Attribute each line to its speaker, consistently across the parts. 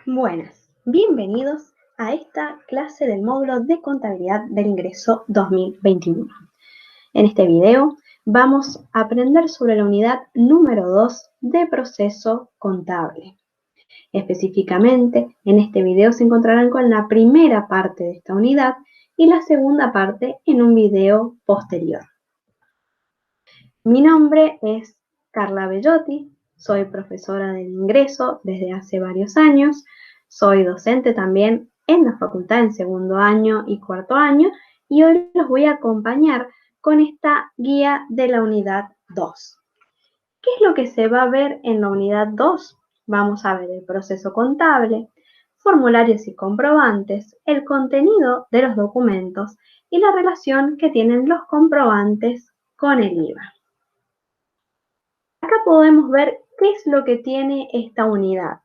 Speaker 1: Buenas, bienvenidos a esta clase del módulo de contabilidad del ingreso 2021. En este video vamos a aprender sobre la unidad número 2 de proceso contable. Específicamente, en este video se encontrarán con la primera parte de esta unidad y la segunda parte en un video posterior. Mi nombre es Carla Bellotti, soy profesora del ingreso desde hace varios años, soy docente también en la facultad en segundo año y cuarto año y hoy los voy a acompañar con esta guía de la unidad 2. ¿Qué es lo que se va a ver en la unidad 2? Vamos a ver el proceso contable, formularios y comprobantes, el contenido de los documentos y la relación que tienen los comprobantes con el IVA. Acá podemos ver qué es lo que tiene esta unidad.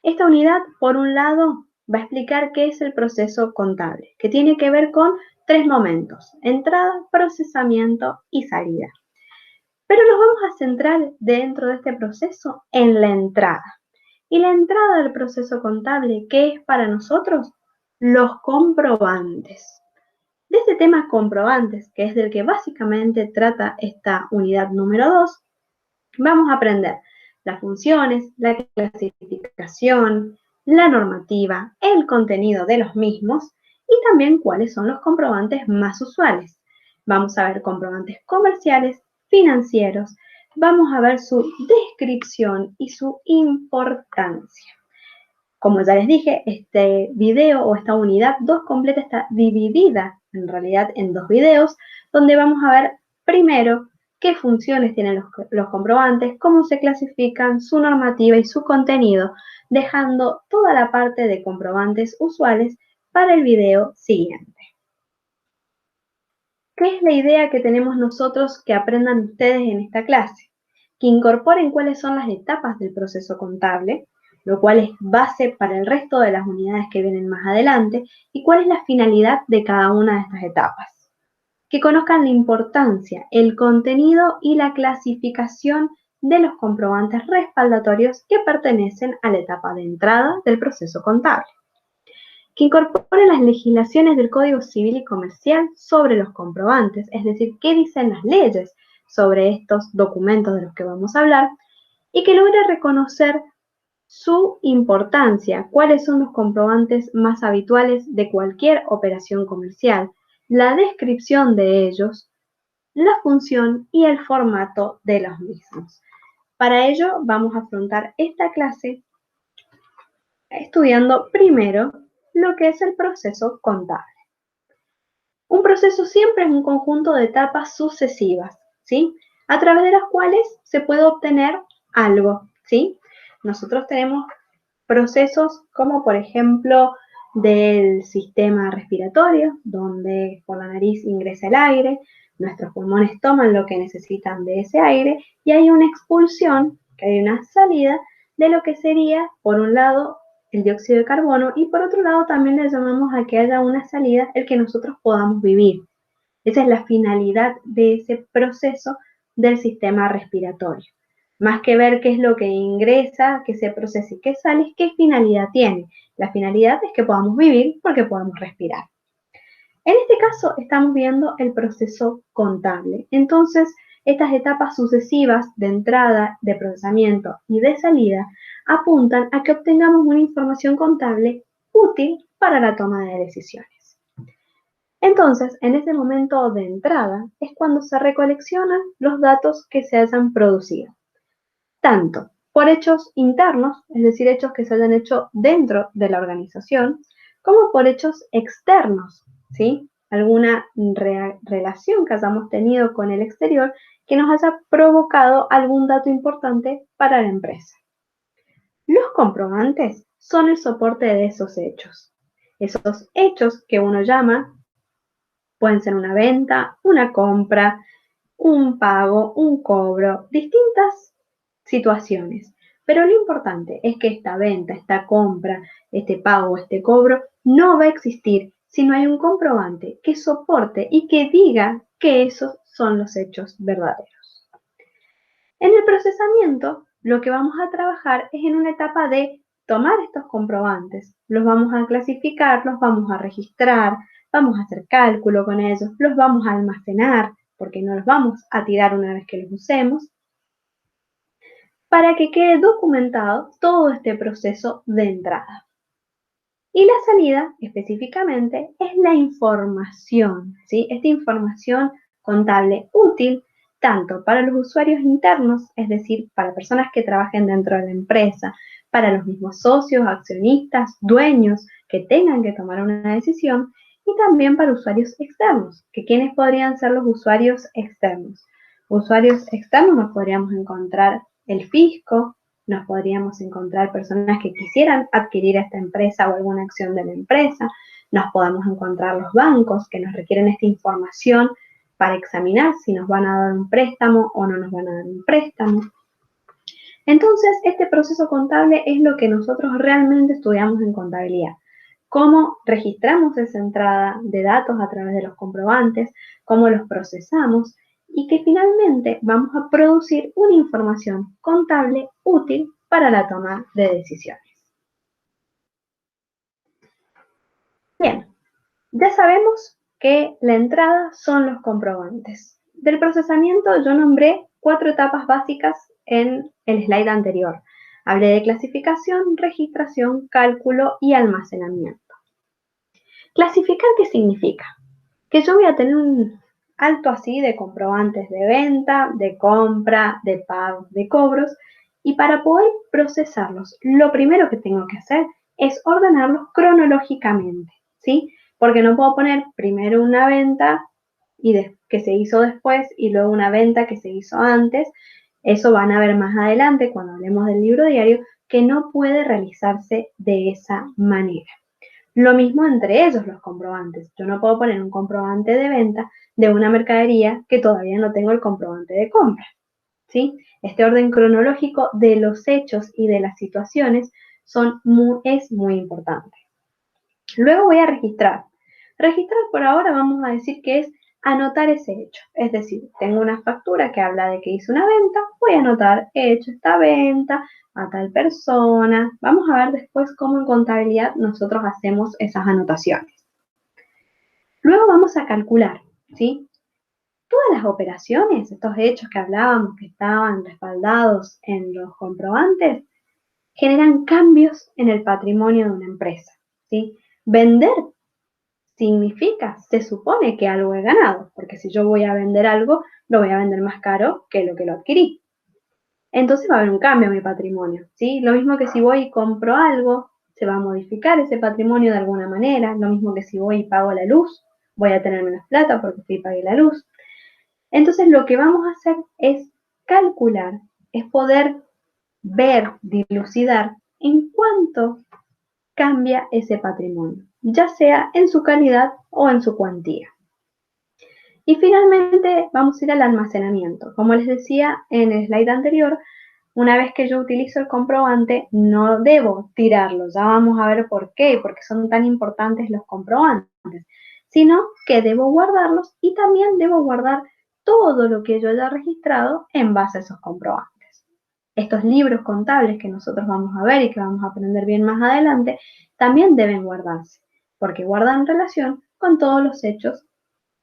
Speaker 1: Esta unidad, por un lado, va a explicar qué es el proceso contable, que tiene que ver con tres momentos: entrada, procesamiento y salida. Pero nos vamos a centrar dentro de este proceso en la entrada. Y la entrada del proceso contable, ¿qué es para nosotros? Los comprobantes. De este tema comprobantes, que es del que básicamente trata esta unidad número 2, vamos a aprender las funciones, la clasificación, la normativa, el contenido de los mismos y también cuáles son los comprobantes más usuales. Vamos a ver comprobantes comerciales, financieros, vamos a ver su descripción y su importancia. Como ya les dije, este video o esta unidad 2 completa está dividida en realidad en dos videos, donde vamos a ver primero qué funciones tienen los comprobantes, cómo se clasifican, su normativa y su contenido, dejando toda la parte de comprobantes usuales para el video siguiente. ¿Qué es la idea que tenemos nosotros que aprendan ustedes en esta clase? Que incorporen cuáles son las etapas del proceso contable, lo cual es base para el resto de las unidades que vienen más adelante, y cuál es la finalidad de cada una de estas etapas. Que conozcan la importancia, el contenido y la clasificación de los comprobantes respaldatorios que pertenecen a la etapa de entrada del proceso contable. Que incorporen las legislaciones del Código Civil y Comercial sobre los comprobantes, es decir, qué dicen las leyes sobre estos documentos de los que vamos a hablar, y que logre reconocer su importancia, cuáles son los comprobantes más habituales de cualquier operación comercial, la descripción de ellos, la función y el formato de los mismos. Para ello vamos a afrontar esta clase estudiando primero lo que es el proceso contable. Un proceso siempre es un conjunto de etapas sucesivas, ¿sí? A través de las cuales se puede obtener algo, ¿sí? Nosotros tenemos procesos como por ejemplo del sistema respiratorio, donde por la nariz ingresa el aire, nuestros pulmones toman lo que necesitan de ese aire y hay una expulsión, que hay una salida de lo que sería, por un lado, el dióxido de carbono y por otro lado también le llamamos a que haya una salida, el que nosotros podamos vivir. Esa es la finalidad de ese proceso del sistema respiratorio. Más que ver qué es lo que ingresa, qué se procesa y qué sale, qué finalidad tiene. La finalidad es que podamos vivir porque podamos respirar. En este caso estamos viendo el proceso contable. Entonces, estas etapas sucesivas de entrada, de procesamiento y de salida apuntan a que obtengamos una información contable útil para la toma de decisiones. Entonces, en ese momento de entrada es cuando se recoleccionan los datos que se hayan producido, tanto por hechos internos, es decir, hechos que se hayan hecho dentro de la organización, como por hechos externos, ¿sí? Alguna relación que hayamos tenido con el exterior que nos haya provocado algún dato importante para la empresa. Los comprobantes son el soporte de esos hechos que uno llama, pueden ser una venta, una compra, un pago, un cobro, distintas situaciones. Pero lo importante es que esta venta, esta compra, este pago, este cobro, no va a existir si no hay un comprobante que soporte y que diga que esos son los hechos verdaderos. En el procesamiento, lo que vamos a trabajar es en una etapa de tomar estos comprobantes, los vamos a clasificar, los vamos a registrar, vamos a hacer cálculo con ellos, los vamos a almacenar, porque no los vamos a tirar una vez que los usemos, para que quede documentado todo este proceso de entrada. Y la salida, específicamente, es la información, ¿sí? Esta información contable útil tanto para los usuarios internos, es decir, para personas que trabajen dentro de la empresa, para los mismos socios, accionistas, dueños que tengan que tomar una decisión, y también para usuarios externos, que ¿quiénes podrían ser los usuarios externos? Usuarios externos nos podríamos encontrar el fisco, nos podríamos encontrar personas que quisieran adquirir esta empresa o alguna acción de la empresa, nos podemos encontrar los bancos que nos requieren esta información para examinar si nos van a dar un préstamo o no nos van a dar un préstamo. Entonces, este proceso contable es lo que nosotros realmente estudiamos en contabilidad. Cómo registramos esa entrada de datos a través de los comprobantes, cómo los procesamos y que finalmente vamos a producir una información contable útil para la toma de decisiones. Bien, ya sabemos que la entrada son los comprobantes. Del procesamiento yo nombré 4 etapas básicas en el slide anterior. Hablé de clasificación, registración, cálculo y almacenamiento. ¿Clasificar qué significa? Que yo voy a tener un alto así de comprobantes de venta, de compra, de pagos, de cobros, y para poder procesarlos, lo primero que tengo que hacer es ordenarlos cronológicamente, ¿sí? Porque no puedo poner primero una venta que se hizo después y luego una venta que se hizo antes. Eso van a ver más adelante cuando hablemos del libro diario, que no puede realizarse de esa manera. Lo mismo entre ellos los comprobantes. Yo no puedo poner un comprobante de venta de una mercadería que todavía no tengo el comprobante de compra, ¿sí? Este orden cronológico de los hechos y de las situaciones es muy importante. Luego voy a registrar. Registrar por ahora vamos a decir que es anotar ese hecho. Es decir, tengo una factura que habla de que hice una venta, voy a anotar, he hecho esta venta a tal persona. Vamos a ver después cómo en contabilidad nosotros hacemos esas anotaciones. Luego vamos a calcular, ¿sí? Todas las operaciones, estos hechos que hablábamos que estaban respaldados en los comprobantes, generan cambios en el patrimonio de una empresa, ¿sí? Vender significa, se supone que algo he ganado, porque si yo voy a vender algo, lo voy a vender más caro que lo adquirí. Entonces va a haber un cambio en mi patrimonio, ¿sí? Lo mismo que si voy y compro algo, se va a modificar ese patrimonio de alguna manera. Lo mismo que si voy y pago la luz, voy a tener menos plata porque fui y pagué la luz. Entonces lo que vamos a hacer es calcular, es poder ver, dilucidar en cuánto cambia ese patrimonio, ya sea en su calidad o en su cuantía. Y finalmente vamos a ir al almacenamiento. Como les decía en el slide anterior, una vez que yo utilizo el comprobante, no debo tirarlo. Ya vamos a ver por qué, porque son tan importantes los comprobantes, sino que debo guardarlos y también debo guardar todo lo que yo haya registrado en base a esos comprobantes. Estos libros contables que nosotros vamos a ver y que vamos a aprender bien más adelante, también deben guardarse, porque guardan relación con todos los hechos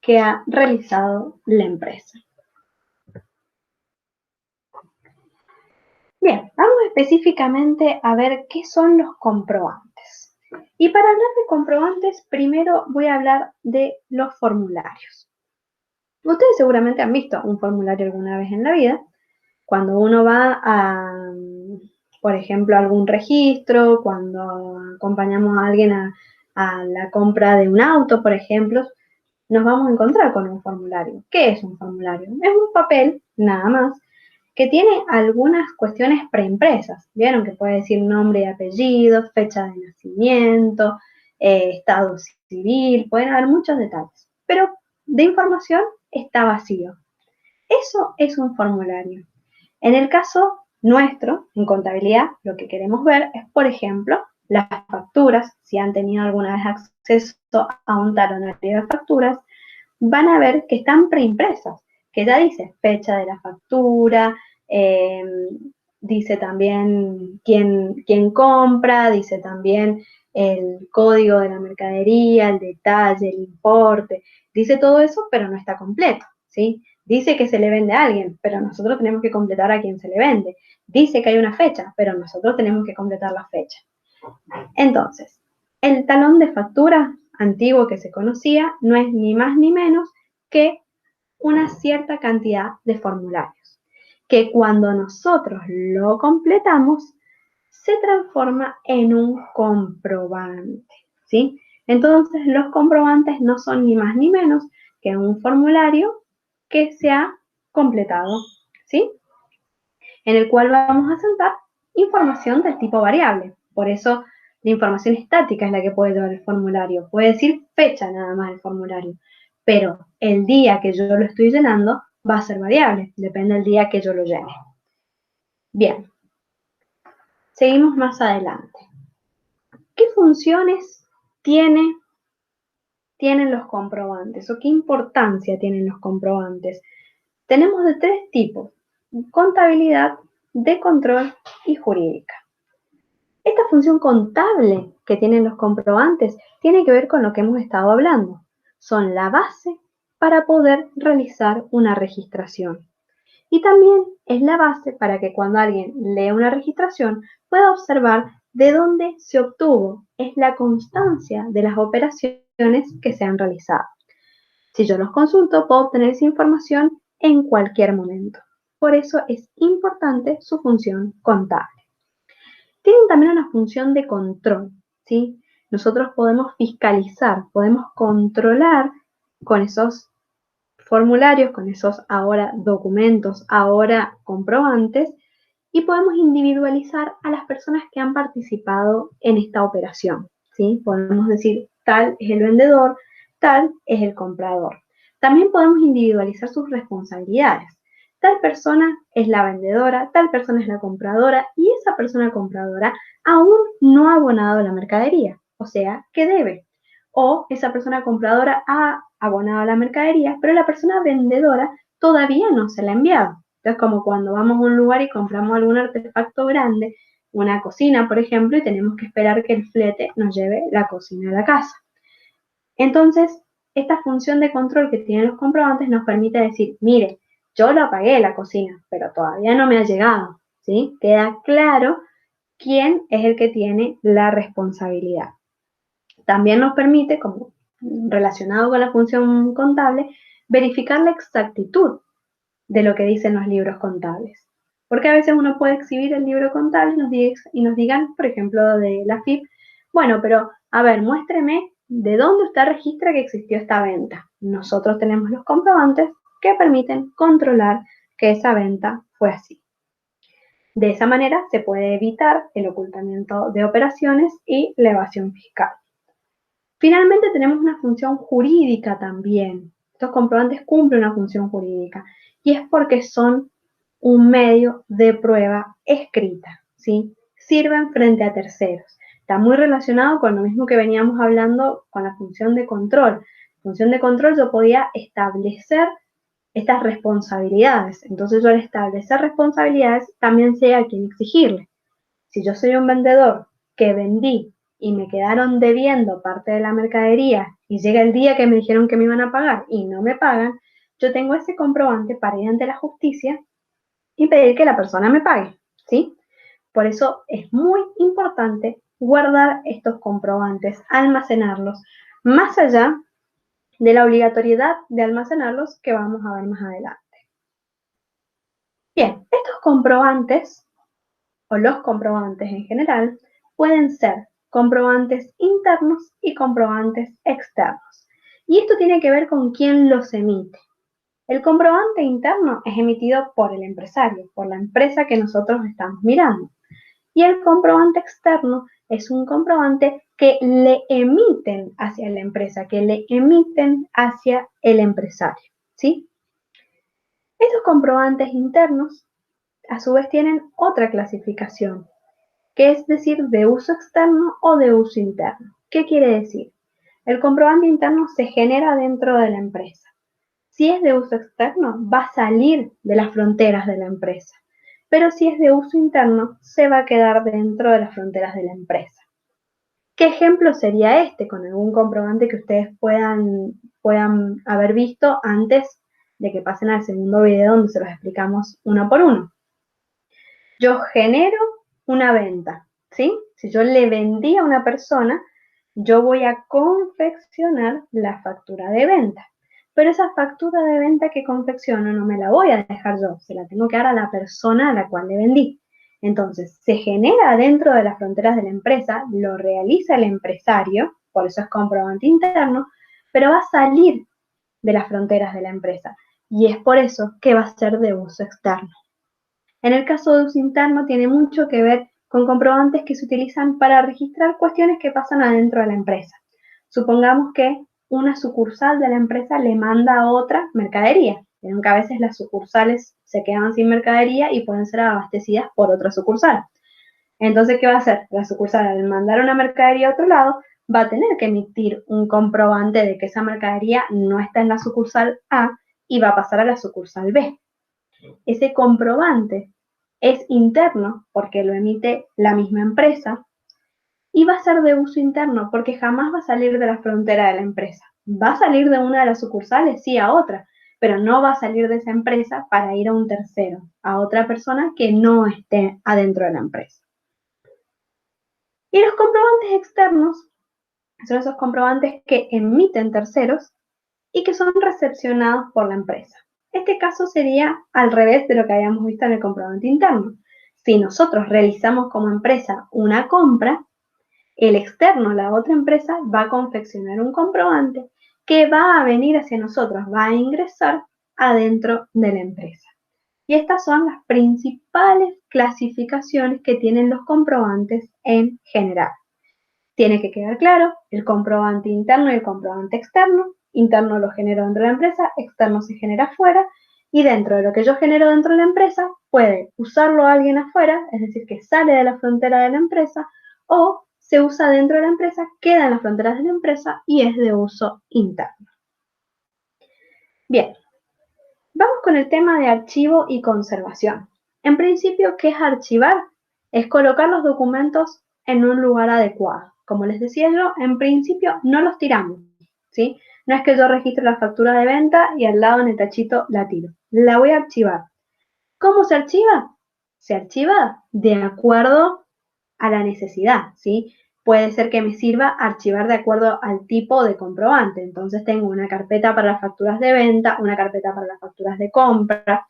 Speaker 1: que ha realizado la empresa. Bien, vamos específicamente a ver qué son los comprobantes. Y para hablar de comprobantes, primero voy a hablar de los formularios. Ustedes seguramente han visto un formulario alguna vez en la vida. Cuando uno va a, por ejemplo, a algún registro, cuando acompañamos a alguien a la compra de un auto, por ejemplo, nos vamos a encontrar con un formulario. ¿Qué es un formulario? Es un papel, nada más, que tiene algunas cuestiones preimpresas. Vieron que puede decir nombre y apellido, fecha de nacimiento, estado civil, pueden haber muchos detalles. Pero de información está vacío. Eso es un formulario. En el caso nuestro, en contabilidad, lo que queremos ver es, por ejemplo, las facturas. Si han tenido alguna vez acceso a un talonario de facturas, van a ver que están preimpresas, que ya dice fecha de la factura, dice también quién compra, dice también el código de la mercadería, el detalle, el importe, dice todo eso, pero no está completo, ¿sí? Dice que se le vende a alguien, pero nosotros tenemos que completar a quien se le vende. Dice que hay una fecha, pero nosotros tenemos que completar la fecha. Entonces, el talón de factura antiguo que se conocía no es ni más ni menos que una cierta cantidad de formularios, que cuando nosotros lo completamos, se transforma en un comprobante, ¿sí? Entonces, los comprobantes no son ni más ni menos que un formulario que se ha completado, ¿sí? En el cual vamos a sentar información del tipo variable. Por eso, la información estática es la que puede llevar el formulario. Puede decir fecha nada más el formulario, pero el día que yo lo estoy llenando va a ser variable, depende del día que yo lo llene. Bien, seguimos más adelante. ¿Qué funciones tienen los comprobantes o qué importancia tienen los comprobantes? Tenemos de tres tipos: contabilidad, de control y jurídica. Esta función contable que tienen los comprobantes tiene que ver con lo que hemos estado hablando. Son la base para poder realizar una registración. Y también es la base para que cuando alguien lee una registración pueda observar de dónde se obtuvo. Es la constancia de las operaciones que se han realizado. Si yo los consulto, puedo obtener esa información en cualquier momento. Por eso es importante su función contable. Tienen también una función de control, ¿sí? Nosotros podemos fiscalizar, podemos controlar con esos formularios, con esos ahora documentos, ahora comprobantes, y podemos individualizar a las personas que han participado en esta operación, ¿sí? Podemos decir, tal es el vendedor, tal es el comprador. También podemos individualizar sus responsabilidades. Tal persona es la vendedora, tal persona es la compradora y esa persona compradora aún no ha abonado la mercadería, o sea, que debe. O esa persona compradora ha abonado la mercadería, pero la persona vendedora todavía no se la ha enviado. Entonces, como cuando vamos a un lugar y compramos algún artefacto grande, una cocina, por ejemplo, y tenemos que esperar que el flete nos lleve la cocina a la casa. Entonces, esta función de control que tienen los comprobantes nos permite decir, mire, yo lo pagué la cocina, pero todavía no me ha llegado, ¿sí? Queda claro quién es el que tiene la responsabilidad. También nos permite, como relacionado con la función contable, verificar la exactitud de lo que dicen los libros contables. Porque a veces uno puede exhibir el libro contable y nos digan, por ejemplo, de la FIP, bueno, pero a ver, muéstreme de dónde usted registra que existió esta venta. Nosotros tenemos los comprobantes que permiten controlar que esa venta fue así. De esa manera se puede evitar el ocultamiento de operaciones y la evasión fiscal. Finalmente tenemos una función jurídica también. Estos comprobantes cumplen una función jurídica y es porque son un medio de prueba escrita, ¿sí? Sirven frente a terceros. Está muy relacionado con lo mismo que veníamos hablando con la función de control. Función de control yo podía establecer estas responsabilidades. Entonces yo al establecer responsabilidades también sé a quién exigirle. Si yo soy un vendedor que vendí y me quedaron debiendo parte de la mercadería y llega el día que me dijeron que me iban a pagar y no me pagan, yo tengo ese comprobante para ir ante la justicia y pedir que la persona me pague, ¿sí? Por eso es muy importante guardar estos comprobantes, almacenarlos, más allá de la obligatoriedad de almacenarlos que vamos a ver más adelante. Bien, estos comprobantes o los comprobantes en general pueden ser comprobantes internos y comprobantes externos. Y esto tiene que ver con quién los emite. El comprobante interno es emitido por el empresario, por la empresa que nosotros estamos mirando. Y el comprobante externo es un comprobante que le emiten hacia la empresa, que le emiten hacia el empresario, ¿sí? Estos comprobantes internos a su vez tienen otra clasificación, que es decir, de uso externo o de uso interno. ¿Qué quiere decir? El comprobante interno se genera dentro de la empresa. Si es de uso externo, va a salir de las fronteras de la empresa. pero si es de uso interno, se va a quedar dentro de las fronteras de la empresa. ¿Qué ejemplo sería este con algún comprobante que ustedes puedan haber visto antes de que pasen al segundo video donde se los explicamos uno por uno? Yo genero una venta, ¿sí? Si yo le vendí a una persona, yo voy a confeccionar la factura de venta. Pero esa factura de venta que confecciono no me la voy a dejar yo, se la tengo que dar a la persona a la cual le vendí. Entonces, se genera dentro de las fronteras de la empresa, lo realiza el empresario, por eso es comprobante interno, pero va a salir de las fronteras de la empresa. Y es por eso que va a ser de uso externo. En el caso de uso interno tiene mucho que ver con comprobantes que se utilizan para registrar cuestiones que pasan adentro de la empresa. Supongamos que una sucursal de la empresa le manda a otra mercadería. Vieron que a veces las sucursales se quedan sin mercadería y pueden ser abastecidas por otra sucursal. Entonces, ¿qué va a hacer? La sucursal, al mandar una mercadería a otro lado, va a tener que emitir un comprobante de que esa mercadería no está en la sucursal A y va a pasar a la sucursal B. Ese comprobante es interno porque lo emite la misma empresa y va a ser de uso interno porque jamás va a salir de la frontera de la empresa. ¿Va a salir de una de las sucursales? Sí, a otra, pero no va a salir de esa empresa para ir a un tercero, a otra persona que no esté adentro de la empresa. Y los comprobantes externos son esos comprobantes que emiten terceros y que son recepcionados por la empresa. Este caso sería al revés de lo que habíamos visto en el comprobante interno. Si nosotros realizamos como empresa una compra, el externo, la otra empresa, va a confeccionar un comprobante que va a venir hacia nosotros, va a ingresar adentro de la empresa. Y estas son las principales clasificaciones que tienen los comprobantes en general. Tiene que quedar claro el comprobante interno y el comprobante externo. Interno lo genero dentro de la empresa, externo se genera afuera, y dentro de lo que yo genero dentro de la empresa puede usarlo alguien afuera, es decir, que sale de la frontera de la empresa, o se usa dentro de la empresa, queda en las fronteras de la empresa y es de uso interno. Bien, vamos con el tema de archivo y conservación. En principio, ¿qué es archivar? Es colocar los documentos en un lugar adecuado. Como les decía yo, en principio no los tiramos, ¿sí? No es que yo registre la factura de venta y al lado en el tachito la tiro. La voy a archivar. ¿Cómo se archiva? Se archiva de acuerdo a la necesidad, ¿sí? Puede ser que me sirva archivar de acuerdo al tipo de comprobante. Entonces tengo una carpeta para las facturas de venta, una carpeta para las facturas de compra.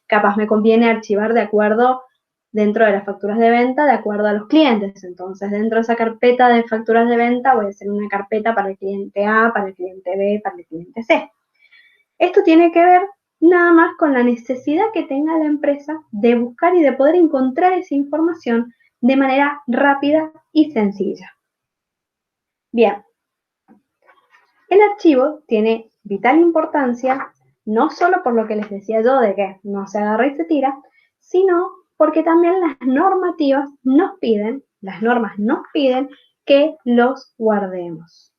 Speaker 1: Capaz me conviene archivar de acuerdo dentro de las facturas de venta, de acuerdo a los clientes. Entonces, dentro de esa carpeta de facturas de venta voy a hacer una carpeta para el cliente A, para el cliente B, para el cliente C. Esto tiene que ver nada más con la necesidad que tenga la empresa de buscar y de poder encontrar esa información de manera rápida y sencilla. Bien, el archivo tiene vital importancia, no solo por lo que les decía yo de que no se agarra y se tira, sino porque también las normas nos piden que los guardemos.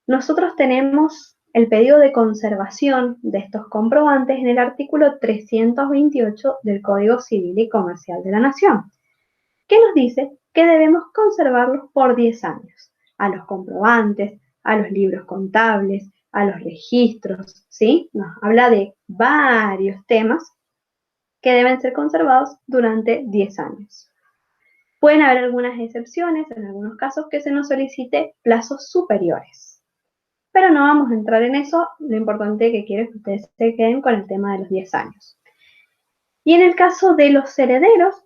Speaker 1: Nosotros tenemos el pedido de conservación de estos comprobantes en el artículo 328 del Código Civil y Comercial de la Nación, que nos dice que debemos conservarlos por 10 años, a los comprobantes, a los libros contables, a los registros, ¿sí? Nos habla de varios temas que deben ser conservados durante 10 años. Pueden haber algunas excepciones, en algunos casos, que se nos solicite plazos superiores. Pero no vamos a entrar en eso, lo importante que quiero es que ustedes se queden con el tema de los 10 años. Y en el caso de los herederos,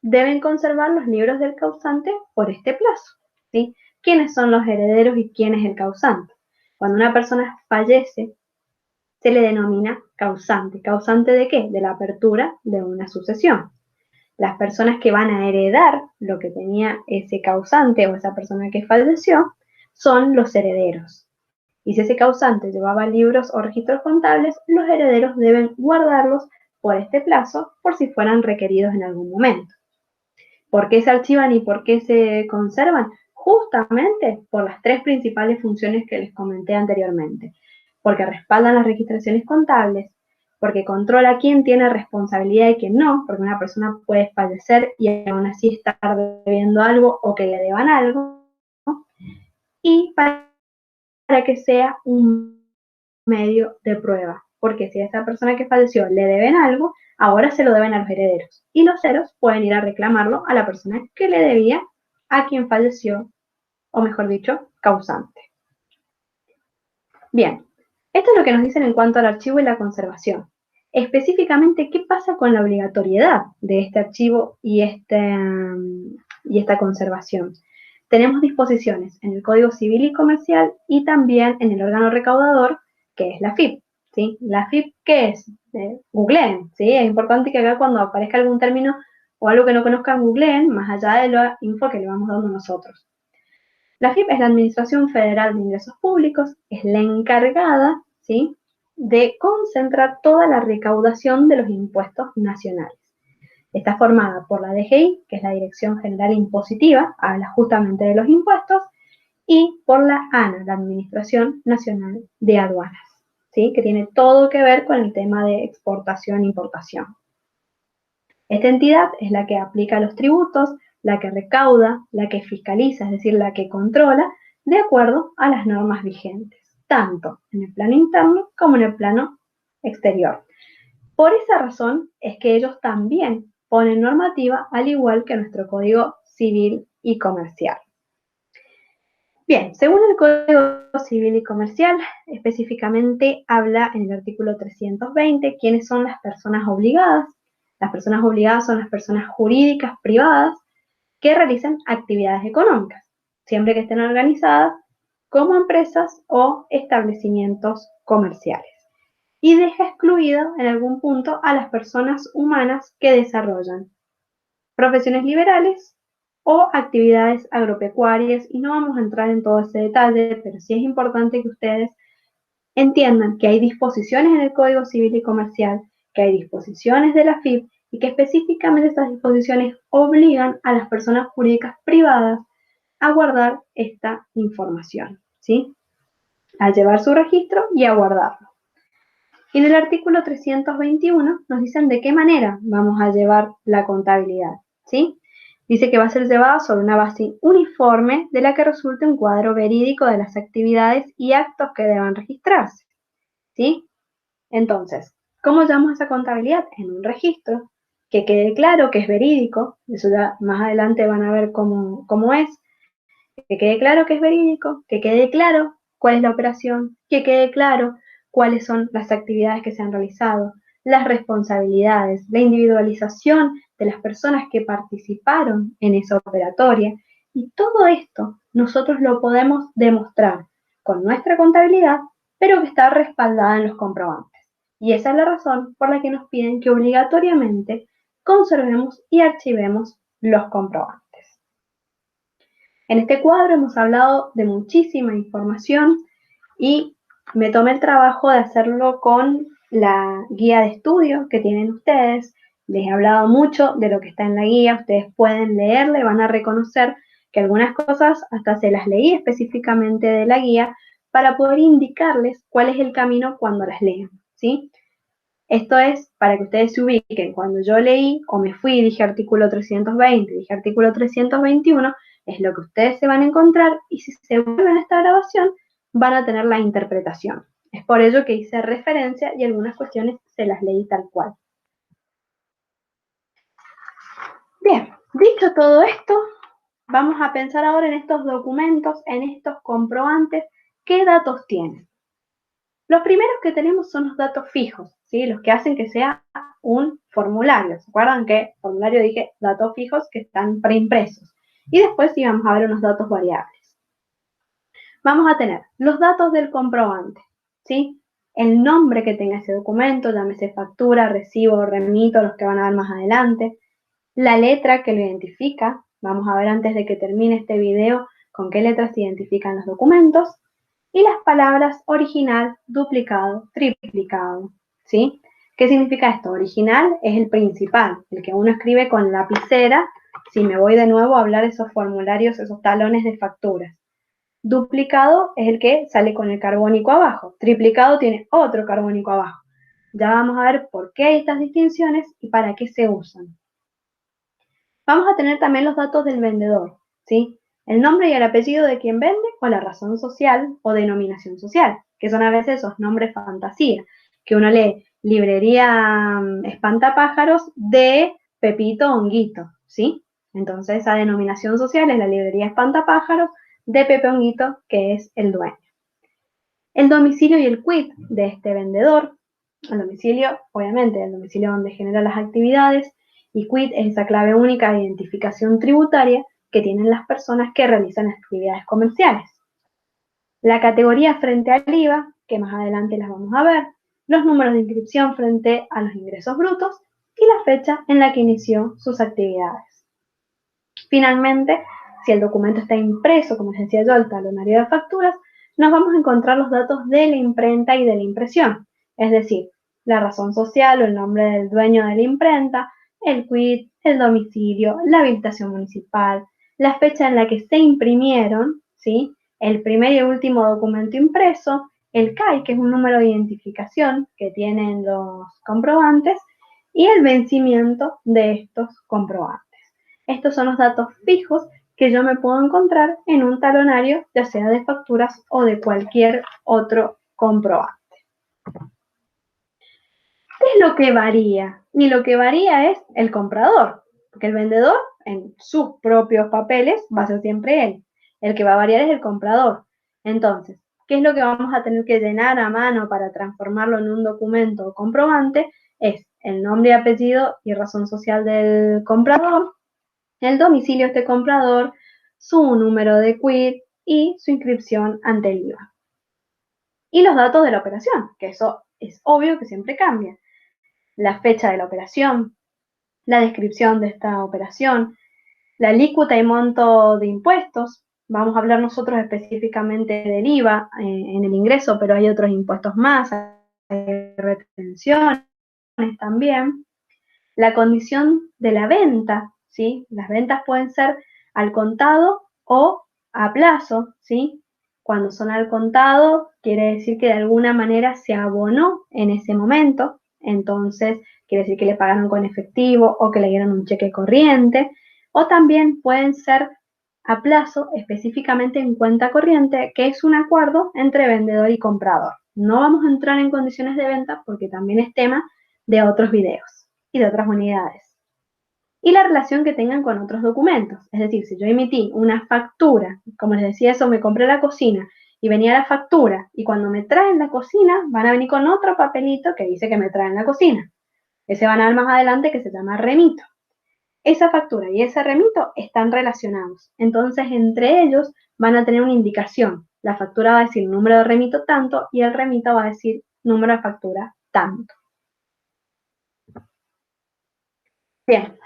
Speaker 1: deben conservar los libros del causante por este plazo, ¿sí? ¿Quiénes son los herederos y quién es el causante? Cuando una persona fallece, se le denomina causante. ¿Causante de qué? De la apertura de una sucesión. Las personas que van a heredar lo que tenía ese causante o esa persona que falleció son los herederos. Y si ese causante llevaba libros o registros contables, los herederos deben guardarlos por este plazo por si fueran requeridos en algún momento. ¿Por qué se archivan y por qué se conservan? Justamente por las tres principales funciones que les comenté anteriormente. Porque respaldan las registraciones contables, porque controla quién tiene responsabilidad y quién no, porque una persona puede fallecer y aún así estar debiendo algo o que le deban algo, ¿no? Y para que sea un medio de prueba, porque si a esa persona que falleció le deben algo, ahora se lo deben a los herederos, y los herederos pueden ir a reclamarlo a la persona que le debía a quien falleció, o mejor dicho, causante. Bien, esto es lo que nos dicen en cuanto al archivo y la conservación. Específicamente, ¿qué pasa con la obligatoriedad de este archivo y esta conservación? Tenemos disposiciones en el Código Civil y Comercial y también en el órgano recaudador, que es la FIP. ¿Sí? ¿La FIP qué es? Googleen, ¿sí? Es importante que acá cuando aparezca algún término o algo que no conozcan, googleen, más allá de la info que le vamos dando nosotros. La FIP es la Administración Federal de Ingresos Públicos, es la encargada, ¿sí?, de concentrar toda la recaudación de los impuestos nacionales. Está formada por la DGI, que es la Dirección General Impositiva, habla justamente de los impuestos, y por la ANA, la Administración Nacional de Aduanas, ¿sí?, que tiene todo que ver con el tema de exportación e importación. Esta entidad es la que aplica los tributos, la que recauda, la que fiscaliza, es decir, la que controla, de acuerdo a las normas vigentes, tanto en el plano interno como en el plano exterior. Por esa razón es que ellos también ponen normativa, al igual que nuestro Código Civil y Comercial. Bien, según el Código Civil y Comercial, específicamente habla en el artículo 320 quiénes son las personas obligadas. Las personas obligadas son las personas jurídicas privadas que realizan actividades económicas, siempre que estén organizadas como empresas o establecimientos comerciales. Y deja excluido en algún punto a las personas humanas que desarrollan profesiones liberales o actividades agropecuarias, y no vamos a entrar en todo ese detalle, pero sí es importante que ustedes entiendan que hay disposiciones en el Código Civil y Comercial, que hay disposiciones de la FIP y que específicamente estas disposiciones obligan a las personas jurídicas privadas a guardar esta información, ¿sí?, a llevar su registro y a guardarlo. Y en el artículo 321 nos dicen de qué manera vamos a llevar la contabilidad, ¿sí? Dice que va a ser llevada sobre una base uniforme de la que resulte un cuadro verídico de las actividades y actos que deban registrarse, ¿sí? Entonces, ¿cómo llevamos esa contabilidad? En un registro, que quede claro que es verídico, eso ya más adelante van a ver cómo es, que quede claro que es verídico, que quede claro cuál es la operación, que quede claro cuáles son las actividades que se han realizado, las responsabilidades, la individualización de las personas que participaron en esa operatoria. Y todo esto nosotros lo podemos demostrar con nuestra contabilidad, pero que está respaldada en los comprobantes. Y esa es la razón por la que nos piden que obligatoriamente conservemos y archivemos los comprobantes. En este cuadro hemos hablado de muchísima información y me tomé el trabajo de hacerlo con la guía de estudio que tienen ustedes. Les he hablado mucho de lo que está en la guía, ustedes pueden leerla y van a reconocer que algunas cosas hasta se las leí específicamente de la guía para poder indicarles cuál es el camino cuando las lean, ¿sí? Esto es para que ustedes se ubiquen. Cuando yo leí o me fui y dije artículo 320, dije artículo 321, es lo que ustedes se van a encontrar, y si se vuelven a esta grabación van a tener la interpretación. Es por ello que hice referencia y algunas cuestiones se las leí tal cual. Bien, dicho todo esto, vamos a pensar ahora en estos documentos, en estos comprobantes, ¿qué datos tienen? Los primeros que tenemos son los datos fijos, ¿sí?, los que hacen que sea un formulario. ¿Se acuerdan que formulario dije datos fijos que están preimpresos? Y después sí vamos a ver unos datos variables. Vamos a tener los datos del comprobante, ¿sí? El nombre que tenga ese documento, llámese factura, recibo, remito, los que van a ver más adelante. La letra que lo identifica. Vamos a ver antes de que termine este video con qué letras se identifican los documentos. Y las palabras original, duplicado, triplicado, ¿sí? ¿Qué significa esto? Original es el principal, el que uno escribe con lapicera, si me voy de nuevo a hablar de esos formularios, esos talones de facturas. Duplicado es el que sale con el carbónico abajo. Triplicado tiene otro carbónico abajo. Ya vamos a ver por qué hay estas distinciones y para qué se usan. Vamos a tener también los datos del vendedor, ¿sí? El nombre y el apellido de quien vende o la razón social o denominación social, que son a veces esos nombres fantasía, que uno lee librería Espantapájaros de Pepito Honguito, ¿sí? Entonces esa denominación social es la librería Espantapájaros de Pepe Honguito, que es el dueño. El domicilio y el quit de este vendedor, el domicilio, obviamente, el domicilio donde genera las actividades, y quit es esa clave única de identificación tributaria que tienen las personas que realizan actividades comerciales. La categoría frente al IVA, que más adelante las vamos a ver, los números de inscripción frente a los ingresos brutos y la fecha en la que inició sus actividades. Finalmente, si el documento está impreso, como les decía yo, el talonario de facturas, nos vamos a encontrar los datos de la imprenta y de la impresión, es decir, la razón social o el nombre del dueño de la imprenta, el quit, el domicilio, la habilitación municipal, la fecha en la que se imprimieron, ¿sí? El primer y último documento impreso, el CAI, que es un número de identificación que tienen los comprobantes, y el vencimiento de estos comprobantes. Estos son los datos fijos que yo me puedo encontrar en un talonario, ya sea de facturas o de cualquier otro comprobante. ¿Qué es lo que varía? Y lo que varía es el comprador, porque el vendedor en sus propios papeles va a ser siempre él. El que va a variar es el comprador. Entonces, ¿qué es lo que vamos a tener que llenar a mano para transformarlo en un documento comprobante? Es el nombre y apellido y razón social del comprador, el domicilio de este comprador, su número de quit y su inscripción ante el IVA. Y los datos de la operación, que eso es obvio que siempre cambia. La fecha de la operación, la descripción de esta operación, la alícuota y monto de impuestos. Vamos a hablar nosotros específicamente del IVA en el ingreso, pero hay otros impuestos más, hay retenciones también. La condición de la venta, ¿sí? Las ventas pueden ser al contado o a plazo, ¿sí? Cuando son al contado, quiere decir que de alguna manera se abonó en ese momento, entonces quiere decir que le pagaron con efectivo o que le dieron un cheque corriente, o también pueden ser a plazo, específicamente en cuenta corriente, que es un acuerdo entre vendedor y comprador. No vamos a entrar en condiciones de venta porque también es tema de otros videos y de otras unidades. Y la relación que tengan con otros documentos. Es decir, si yo emití una factura, como les decía eso, me compré la cocina y venía la factura y cuando me traen la cocina van a venir con otro papelito que dice que me traen la cocina. Ese van a ver más adelante que se llama remito. Esa factura y ese remito están relacionados. Entonces, entre ellos van a tener una indicación. La factura va a decir número de remito tanto y el remito va a decir número de factura tanto. Bien,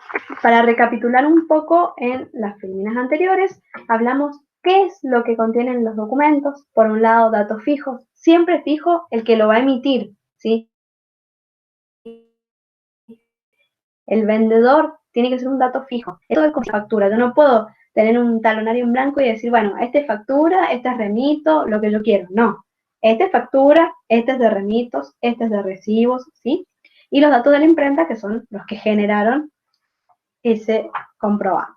Speaker 1: para recapitular un poco en las filminas anteriores, hablamos qué es lo que contienen los documentos. Por un lado, datos fijos, siempre fijo el que lo va a emitir, ¿sí? El vendedor tiene que ser un dato fijo. Esto es con factura. Yo no puedo tener un talonario en blanco y decir, bueno, este es factura, este es remito, lo que yo quiero. No. Este es factura, este es de remitos, este es de recibos, ¿sí? Y los datos de la imprenta, que son los que generaron ese comprobante.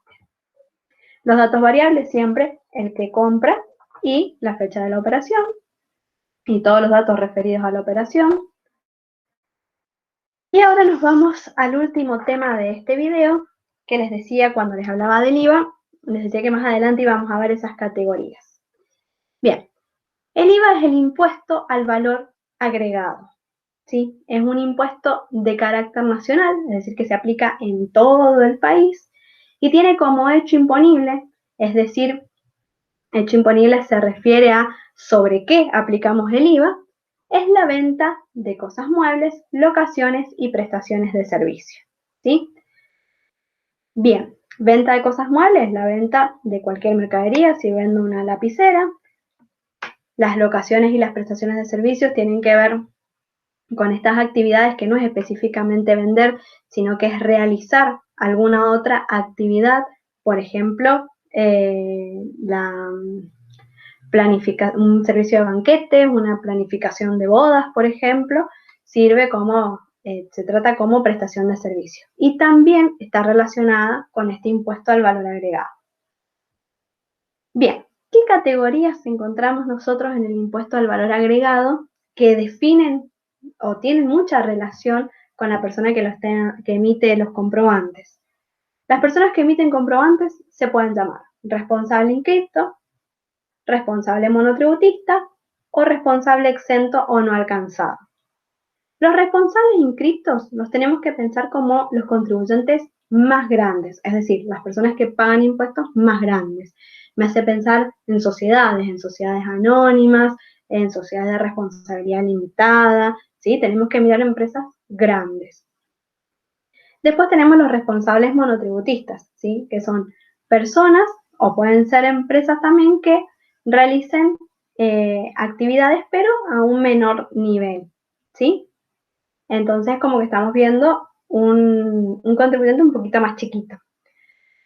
Speaker 1: Los datos variables siempre el que compra y la fecha de la operación y todos los datos referidos a la operación. Y ahora nos vamos al último tema de este video que les decía cuando les hablaba del IVA, les decía que más adelante íbamos a ver esas categorías. Bien, el IVA es el impuesto al valor agregado, ¿sí? Es un impuesto de carácter nacional, es decir, que se aplica en todo el país y tiene como hecho imponible, es decir, hecho imponible se refiere a sobre qué aplicamos el IVA, es la venta de cosas muebles, locaciones y prestaciones de servicio, ¿sí? Bien, venta de cosas muebles, la venta de cualquier mercadería, si vendo una lapicera. Las locaciones y las prestaciones de servicios tienen que ver con estas actividades que no es específicamente vender, sino que es realizar alguna otra actividad, por ejemplo, un servicio de banquetes, una planificación de bodas, por ejemplo, sirve como, se trata como prestación de servicio. Y también está relacionada con este impuesto al valor agregado. Bien, ¿qué categorías encontramos nosotros en el impuesto al valor agregado que definen o tienen mucha relación con la persona que emite los comprobantes? Las personas que emiten comprobantes se pueden llamar responsable inscripto, responsable monotributista o responsable exento o no alcanzado. Los responsables inscriptos los tenemos que pensar como los contribuyentes más grandes, es decir, las personas que pagan impuestos más grandes. Me hace pensar en sociedades anónimas, en sociedades de responsabilidad limitada, ¿sí? Tenemos que mirar empresas grandes. Después tenemos los responsables monotributistas, ¿sí? Que son personas o pueden ser empresas también que realicen actividades pero a un menor nivel, ¿sí? Entonces como que estamos viendo un contribuyente un poquito más chiquito.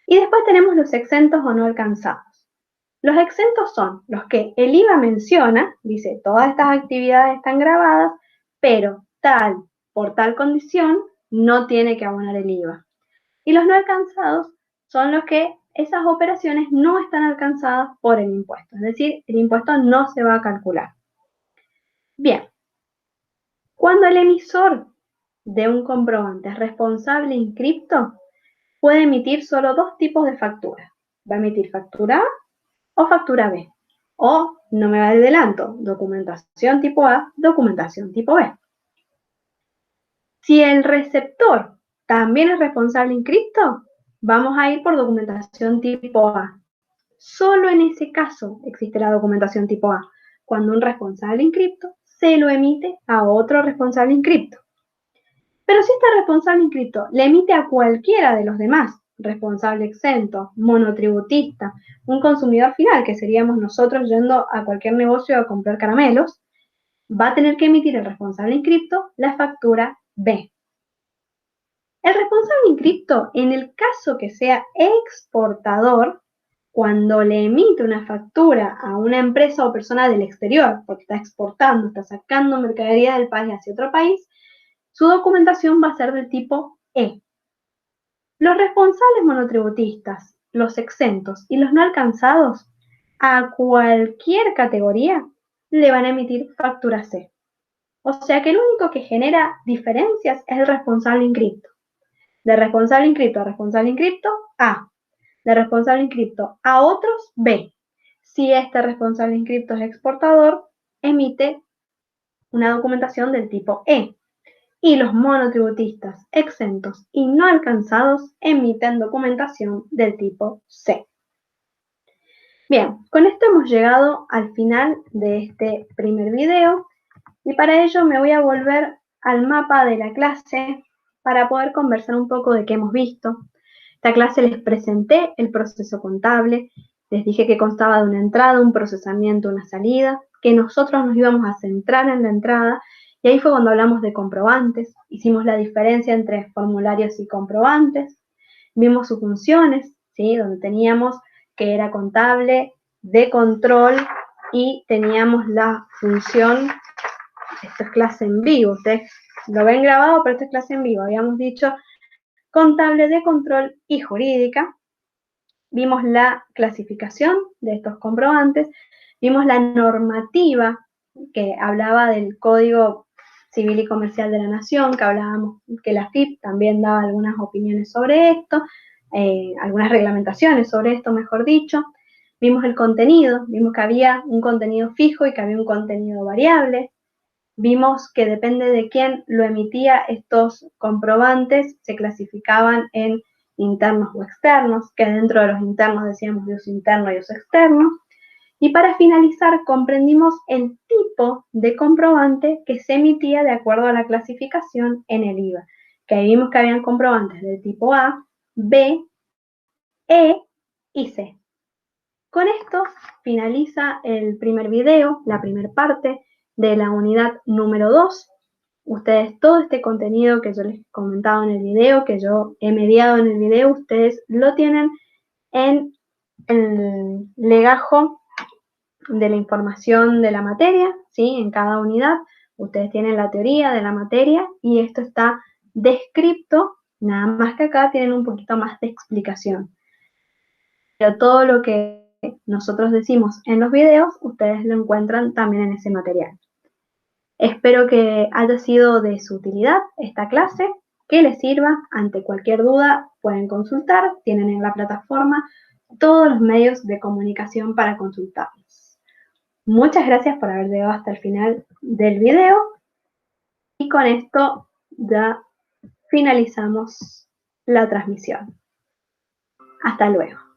Speaker 1: Y después tenemos los exentos o no alcanzados. Los exentos son los que el IVA menciona, dice todas estas actividades están grabadas, pero por tal condición no tiene que abonar el IVA. Y los no alcanzados son los que esas operaciones no están alcanzadas por el impuesto, es decir, el impuesto no se va a calcular. Bien, cuando el emisor de un comprobante es responsable inscripto, puede emitir solo dos tipos de factura. Va a emitir factura A o factura B. O, no me adelanto, documentación tipo A, documentación tipo B. Si el receptor también es responsable inscripto, vamos a ir por documentación tipo A. Solo en ese caso existe la documentación tipo A, cuando un responsable inscripto se lo emite a otro responsable inscripto. Pero si este responsable inscripto le emite a cualquiera de los demás, responsable exento, monotributista, un consumidor final, que seríamos nosotros yendo a cualquier negocio a comprar caramelos, va a tener que emitir el responsable inscripto la factura B. El responsable inscripto, en el caso que sea exportador, cuando le emite una factura a una empresa o persona del exterior, porque está exportando, está sacando mercadería del país hacia otro país, su documentación va a ser del tipo E. Los responsables monotributistas, los exentos y los no alcanzados, a cualquier categoría le van a emitir factura C. O sea que el único que genera diferencias es el responsable inscripto. De responsable inscripto a responsable inscripto, A. De responsable inscripto a otros, B. Si este responsable inscripto es exportador, emite una documentación del tipo E. Y los monotributistas, exentos y no alcanzados emiten documentación del tipo C. Bien, con esto hemos llegado al final de este primer video y para ello me voy a volver al mapa de la clase para poder conversar un poco de qué hemos visto. Esta clase les presenté el proceso contable, les dije que constaba de una entrada, un procesamiento, una salida, que nosotros nos íbamos a centrar en la entrada y ahí fue cuando hablamos de comprobantes, hicimos la diferencia entre formularios y comprobantes, vimos sus funciones, ¿sí? Donde teníamos que era contable, de control y teníamos la función, esto es clase en vivo, ustedes lo ven grabado, pero esto es clase en vivo, habíamos dicho contable, de control y jurídica. Vimos la clasificación de estos comprobantes, vimos la normativa que hablaba del Código Civil y Comercial de la Nación, que hablábamos que la FIP también daba algunas opiniones sobre esto, algunas reglamentaciones sobre esto, mejor dicho. Vimos el contenido, vimos que había un contenido fijo y que había un contenido variable. Vimos que depende de quién lo emitía, estos comprobantes se clasificaban en internos o externos, que dentro de los internos decíamos de uso interno y uso externo. Y para finalizar, comprendimos el tipo de comprobante que se emitía de acuerdo a la clasificación en el IVA, que ahí vimos que habían comprobantes de tipo A, B, E y C. Con esto finaliza el primer video, la primera parte de la unidad número 2. Ustedes, todo este contenido que yo les comentaba en el video, que yo he mediado en el video, ustedes lo tienen en el legajo de la información de la materia, ¿sí? En cada unidad Ustedes tienen la teoría de la materia y esto está descrito, nada más que acá tienen un poquito más de explicación. Pero todo lo que nosotros decimos en los videos, ustedes lo encuentran también en ese material. Espero que haya sido de su utilidad esta clase, que les sirva. Ante cualquier duda pueden consultar, tienen en la plataforma todos los medios de comunicación para consultarlos. Muchas gracias por haber llegado hasta el final del video y con esto ya finalizamos la transmisión. Hasta luego.